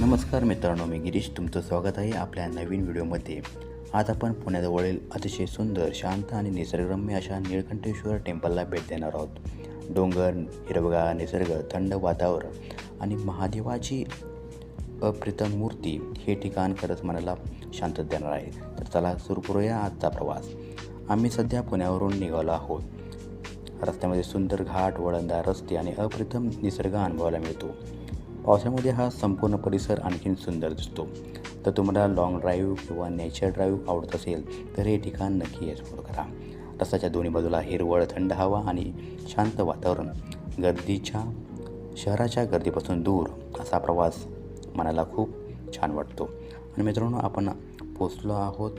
नमस्कार मित्रांनो, मी गिरीश तुमचं स्वागत आहे आपल्या नवीन व्हिडिओमध्ये. आज आपण पुण्याजवळील अतिशय सुंदर, शांत आणि निसर्गरम्य अशा निळकंठेश्वर टेम्पलला भेट देणार आहोत. डोंगर, हिरवगार निसर्ग, थंड वातावरण आणि महादेवाची अप्रतिम मूर्ती हे ठिकाण खरंच मनाला शांतता देणार आहे. तर चला सुरू करूया आजचा प्रवास. आम्ही सध्या पुण्यावरून निघालो आहोत. रस्त्यामध्ये सुंदर घाट, वळणदार रस्ते आणि अप्रतिम निसर्ग अनुभवायला मिळतो. पावसामध्ये हा संपूर्ण परिसर आणखीन सुंदर दिसतो. तर तुम्हाला लाँग ड्राईव्ह किंवा नेचर ड्राईव्ह आवडत असेल तर हे ठिकाण नक्की एक्सप्लोर करा. रस्त्याच्या दोन्ही बाजूला हिरवळ, थंड हवा आणि शांत वातावरण. शहराच्या गर्दीपासून दूर असा प्रवास मनाला खूप छान वाटतो. आणि मित्रांनो, आपण पोचलो आहोत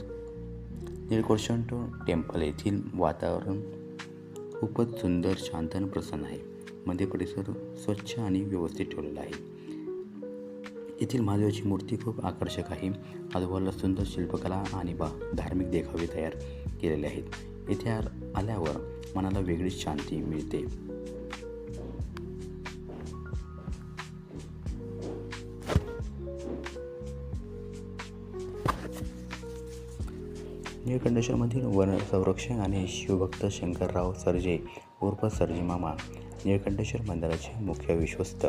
निळकंठेश्वर टेम्पल. येथील वातावरण खूपच सुंदर, शांत आणि प्रसन्न आहे. मध्ये परिसर स्वच्छ आणि व्यवस्थित ठेवलेला आहे. येथील महादेवाची मूर्ती खूप आकर्षक आहे. आजूबाजूला सुंदर शिल्पकला आणि धार्मिक देखावे तयार केलेले आहेत. येथे आल्यावर मनाला वेगळीच शांती मिळते. निळकंठेश्वरमधील वन संरक्षक आणि शिवभक्त शंकरराव सर्जे उर्फ सर्जी मामा निळकंठेश्वर मंदिराचे मुख्य विश्वस्त.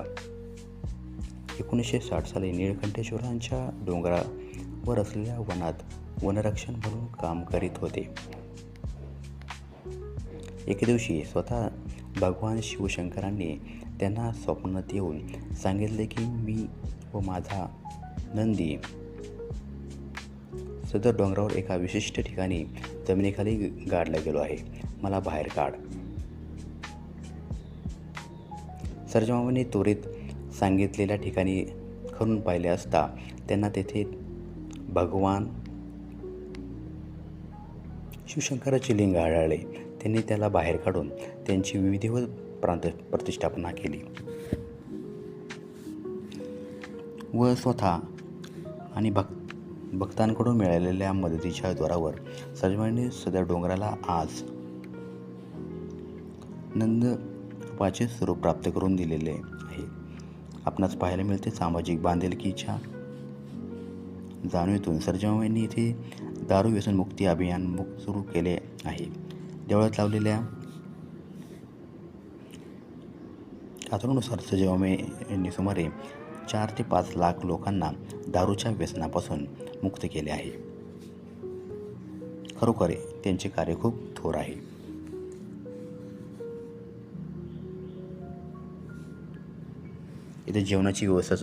1960 साली निळकंठेश्वरांच्या डोंगरावर असलेल्या वनात वनरक्षक म्हणून काम करीत होते. एके दिवशी स्वतः भगवान शिवशंकरांनी त्यांना स्वप्नात येऊन सांगितले की मी व माझा नंदी सदर डोंगरावर एका विशिष्ट ठिकाणी जमिनीखाली गाडला गेलो आहे. मला बाहेर काढ. सर्जमामांनी त्वरित सांगितलेल्या ठिकाणी खणून पाहिले असता त्यांना तेथे भगवान शिवशंकराचे लिंग आढळले. त्यांनी त्याला बाहेर काढून त्यांची विधिवत प्रतिष्ठापना केली व स्वतः आणि भक्तांकडून मिळालेल्या मदतीच्या जोरावर सर्जमामांनी सदर डोंगराला आज नंद रूपाचे स्वरूप प्राप्त करून दिलेले आहे. आपणास पाहायला मिळते सामाजिक बांधिलकीच्या जाणीवेतून सर्जमामांनी येथे दारू व्यसन मुक्ती अभियान सुरू केले आहे. देवळात लावलेल्या खात्रीनुसार सर्जमामांनी सुमारे 4 ते 5 लाख लोकांना दारूच्या व्यसनापासून मुक्त केले आहे. खरोखर त्यांचे कार्य खूप थोर आहे. इथे जेवणाची व्यवस्था